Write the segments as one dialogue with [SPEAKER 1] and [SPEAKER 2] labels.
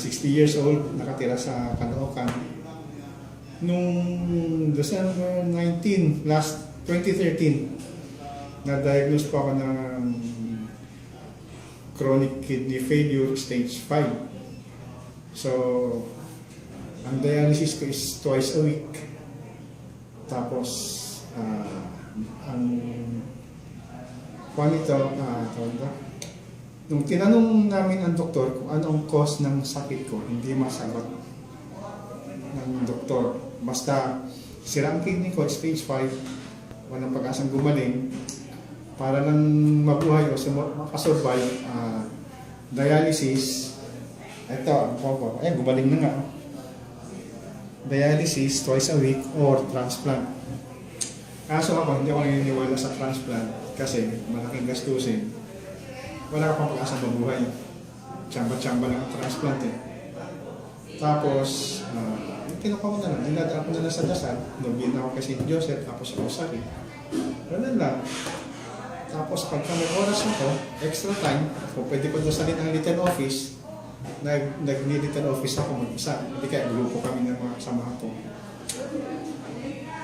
[SPEAKER 1] 60 years old, nakatira sa Caloocan. Nung December 19, last 2013, na-diagnose po ako ng chronic kidney failure stage 5. So, ang dialysis ko is twice a week. Tapos, ang nung tinanong namin ang doktor kung ano ang cause ng sakit ko, hindi masagot ng doktor. Basta sira ang kidney ko, stage 5, walang pag-asang gumaling. Para lang mabuhay o makasurvive, dialysis, ito, gumaling na nga. Dialysis twice a week or transplant. Kaso ako, hindi ako naniniwala sa transplant kasi malaking gastusin. Wala ka pang pag-asa mabuhay. Tsamba-tsamba lang ang transplant eh. Tapos, kinuha ko na lang, dinadaan ko na lang sa dasal. Nobin ako kay St. Joseph, tapos sa Rosary. Ganun lang. Tapos pagka may oras ako, extra time, kung pwede ko dasalin ang little office, nag-little office ako mag-isa. Hindi kaya grupo kami ng mga kasamahan ko.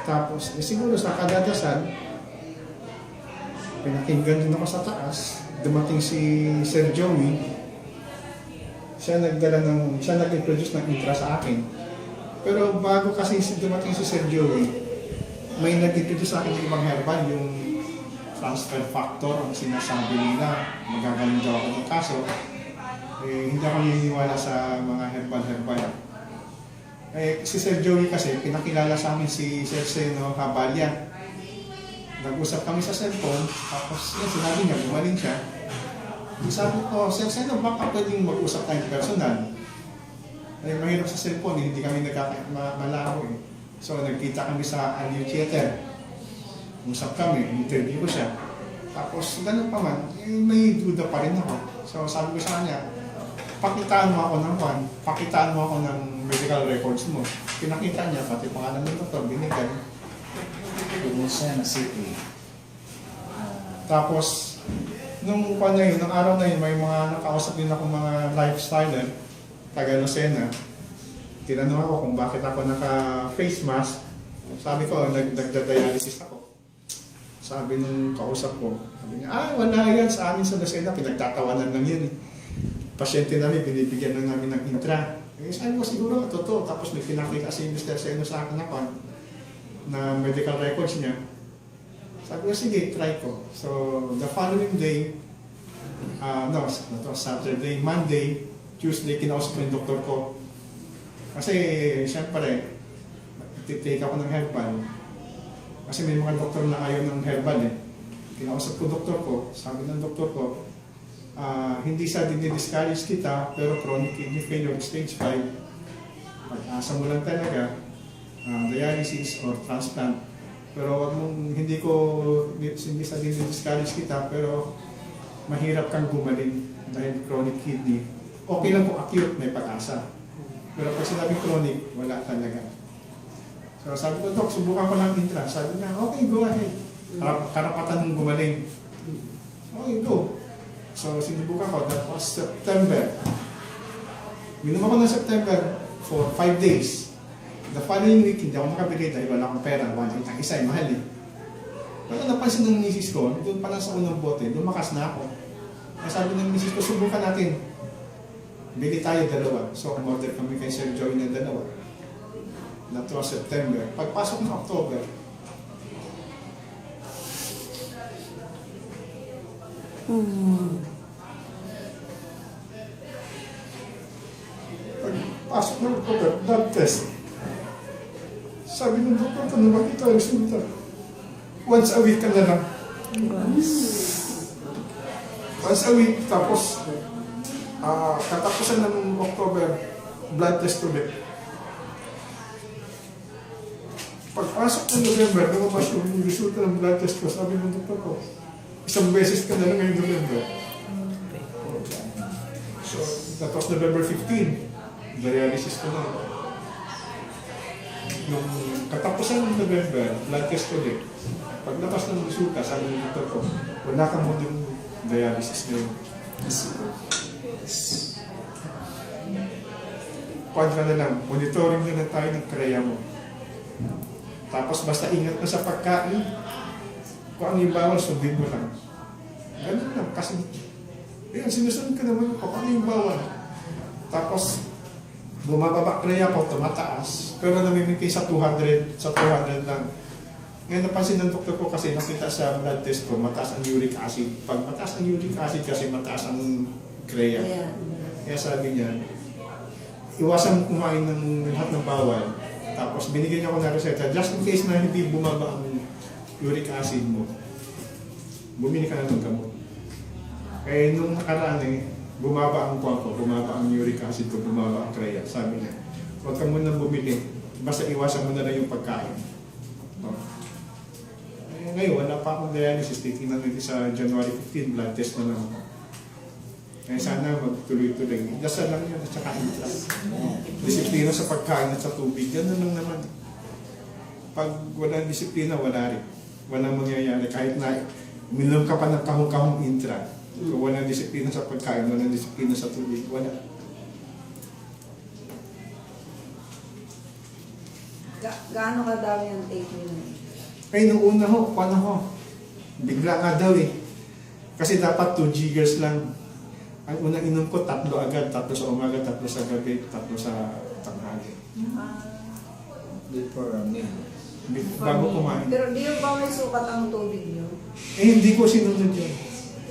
[SPEAKER 1] Tapos, siguro sa kadadasal, pinakinggan din ako sa taas. Dumating si Sir Joey. Siya nag-introduce ng intra sa akin. Pero bago kasi dumating si Sir Joey, may nag-introduce sa akin ng ibang herbal, yung transfer factor ang sinasabi nila. Magagaling daw ako ng kaso. Hindi ako naniniwala sa mga herbal. Si Sir Joey kasi, pinakilala sa amin si Sir Seno Habalya. Nag-usap kami sa cellphone, tapos sinabi niya, gumaling siya. Sabi ko, Sir Seno, baka pwedeng mag-usap tayong personal. Mahirap sa cellphone, hindi kami nagkamalaro eh. So, nagkita kami sa Aliu Theater. Usap kami, interview ko siya. Tapos, ganun pa man, may duda pa rin ako. So, sabi ko sa kanya, pakitaan mo ako ng medical records mo. Pinakita niya, pati pangalan ng doktor, binigay.
[SPEAKER 2] Siya na city.
[SPEAKER 1] Tapos, nung araw na yun, may mga nakausap din ako mga lifestyler, taga Lucena. Tinanong ako kung bakit ako naka-face mask. Sabi ko, nagda-dialysis ako. Sabi nung kausap ko, sabi niya, wala yan sa amin sa Lucena, pinagtatawanan lang yun. Pasyente namin, binibigyan lang namin ng intra. Sabi ko, siguro, totoo. Tapos may pinakita si Mr. Seno sa akin na medical records niya. Sabi ko, sige, try ko. So, the following day, Saturday, Monday, Tuesday, kinausap ko yung doktor ko. Kasi, siyempre, take ako ng herbal. Kasi may mga doktor na ayaw ng herbal eh. Kinausap ko doktor ko, sabi ng doktor ko, hindi sa dinidiscourage kita, pero chronic kidney failure stage 5, pag-asa mo lang talaga, dialysis or transplant. Pero hindi sa dinidiscourage kita, pero mahirap kang gumaling dahil chronic kidney. Okay lang kung acute, may pag-asa. Pero pag sinabing chronic, wala talaga. So sabi ko, Dok, subukan ko lang intra. Sabi niya, okay, go ahead. Karapatan ng gumaling. Okay, go. So sinubukan ko, that was September. Minum ako ng September for 5 days. The following week, hindi ako makabili dahil wala akong pera. 1.8 ang isa, mahal eh. Pero napansin ng misis ko, doon pa lang sa unang bote, lumakas na ako. Kaya sabi ng misis ko, subukan natin. Bili tayo dalawa. So, umorder kami kay Sir Joey ng dalawa. That was September. Pagpasok ng October, pagpasok ng October, blood test. Sabi ng doktor, kung makita ang resulta, once a week ka na lang. Once a week, tapos katapusan ng October, blood test ulit. Pagpasok ng November, lumabas yung resulta ng blood test ko, sabi ng doktor ko, isang beses ka na lang ngayong November. So, that was November 15, dialysis ko na. Yung katapusan ng November, blood test ulit. Paglabas ng resulta, sabi ng doktor ko, wala ka mo yung dialysis ngayon. Pag na lang, monitoring na lang tayo ng kreya mo. Tapos basta ingat na sa pagkain. Kung ang ibawal, sundin mo lang. Ganun lang, kasi yun, sinusunod ka naman kung ano yung bawal. Tapos, bumababa kreya ko, tumataas. Pero namimigay sa 200 lang. Ngayon napansin ng doktor ko kasi nakita sa blood test ko, mataas ang uric acid. Pag mataas ang uric acid kasi mataas ang kreya. Kaya sabi niya, iwasan mo kumain ng lahat ng bawal. Tapos binigyan niya ako ng reseta, just in case na hindi bumaba ang uric acid mo, bumili ka na ng gamot. Kaya nung nakaraan bumaba ang kuwan ko, bumaba ang uric acid ko, bumaba ang kreya. Sabi niya, huwag ka muna bumili, basta iwasan mo na lang yung pagkain. Ngayon, wala pa akong dialysis. Titingnan natin sa January 15, blood test na lang ako. Kaya sana magtuloy-tuloy. Dasal lang yun at saka intras. Disiplina sa pagkain at sa tubig. Ganun lang naman. Pag walang disiplina, wala rin. Walang mangyayari. Kahit na uminom ka pa ng kahong-kahong intra. Kung walang disiplina sa pagkain, walang disiplina sa tubig, wala.
[SPEAKER 3] Gaano kadami ang take mo?
[SPEAKER 1] Ay, nung una ho, paano ho? Bigla nga daw eh. Kasi dapat 2 jiggers lang. Ang unang inom ko, 3 agad. 3 sa umaga, 3 sa gabi, 3 sa tanghali.
[SPEAKER 2] Before a meal.
[SPEAKER 1] Bago kumain.
[SPEAKER 3] Pero di ba may sukat ang tubig nyo?
[SPEAKER 1] Eh, hindi ko sinunod yun.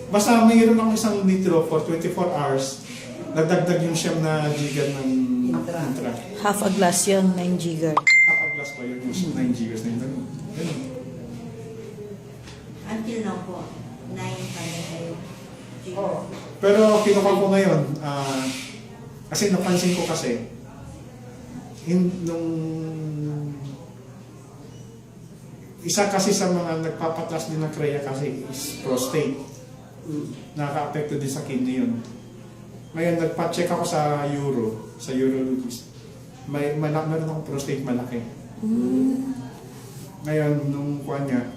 [SPEAKER 1] Basta mayroon akong 1 litro for 24 hours. Nagdagdag yung siyam na gigan ng intra.
[SPEAKER 4] Half a glass yun, 9 giga.
[SPEAKER 1] Half a glass pa yun, yung 9 gigas na yun. Ganun.
[SPEAKER 5] Until now po, 9 pa rin kayo.
[SPEAKER 1] Oo. Pero kinuha ko ngayon, kasi napansin ko kasi, nung isa kasi sa mga nagpapatas din ng kreya kasi is prostate. Nakaka-apekto din sa kidney yun. Ngayon, nagpa-check ako sa urologist. Meron akong prostate malaki. Ngayon, nung kuha niya,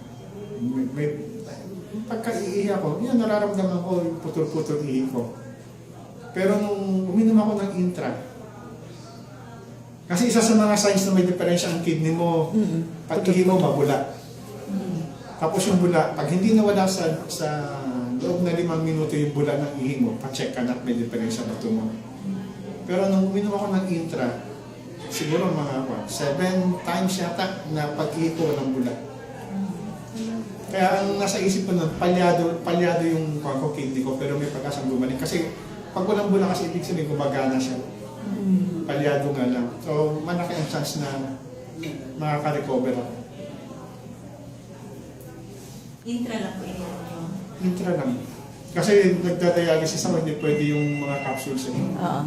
[SPEAKER 1] pagka-iihi ako, yun, nararamdaman ko yung putol-putol ihi ko. Pero nung uminom ako ng intra, kasi isa sa mga signs na may diferensya ang kidney mo, pag ihi mo, mabula. Tapos yung bula, pag hindi nawala sa loob na 5 minuto yung bula ng ihi mo, pa-check ka na may diferensya ba ito mo. Pero nung uminom ako ng intra, siguro mga 7 times yata na pag-ihi ko ng bula. Kaya ang nasa isip ko nun, palyado yung kidney ko, pero may pag-asang bumalik. Kasi pag walang bula kasi ibig sabihin gumagana siya. Palyado nga lang. So malaki ang chance na makaka-recover ako.
[SPEAKER 5] Intra lang po ininom nyo.
[SPEAKER 1] Intra lang. Kasi nagdadialysis ako, hindi pwede yung mga capsules.
[SPEAKER 4] Oo.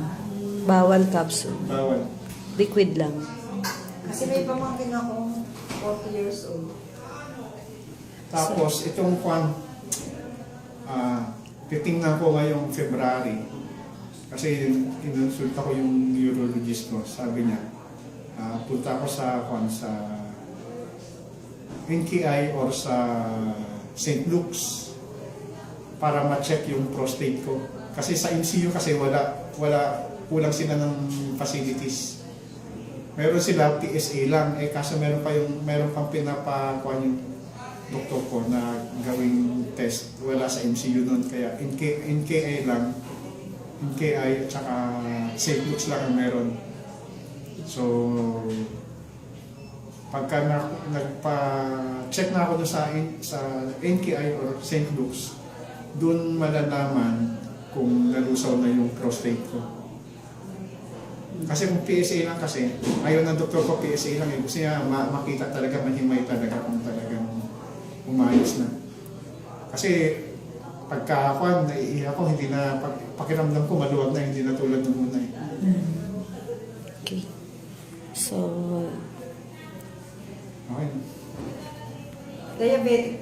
[SPEAKER 4] Bawal capsule.
[SPEAKER 1] Bawal.
[SPEAKER 4] Liquid lang.
[SPEAKER 3] Kasi may pamangkin akong 40 years old.
[SPEAKER 1] Tapos itong titingnan ko ngayong February. Kasi inonsulta ko yung urologist ko. Sabi niya, punta ako sa NKI or sa St. Luke's para ma-check yung prostate ko. Kasi sa MCU kasi kulang sila ng facilities. Meron sila PSA lang, kaso meron pang pinapakuha yung doktor ko na gawing test. Wala sa MCU nun, kaya NKI lang, NKI at saka St. Luke's lang ang meron. So, pagka nagpa-check na ako doon sa NKI or St. Luke's, doon malalaman kung nalusaw na yung prostate ko. Kasi kung PSA lang kasi, ayaw ng doktor ko PSA lang. Gusto niya makita talaga, mahimay talaga kung talagang umayos na. Kasi pagka naiihi ako, hindi na, pakiramdam ko maluwag na, hindi na tulad ng una.
[SPEAKER 4] Okay. So,
[SPEAKER 1] Okay.
[SPEAKER 3] Diabetic po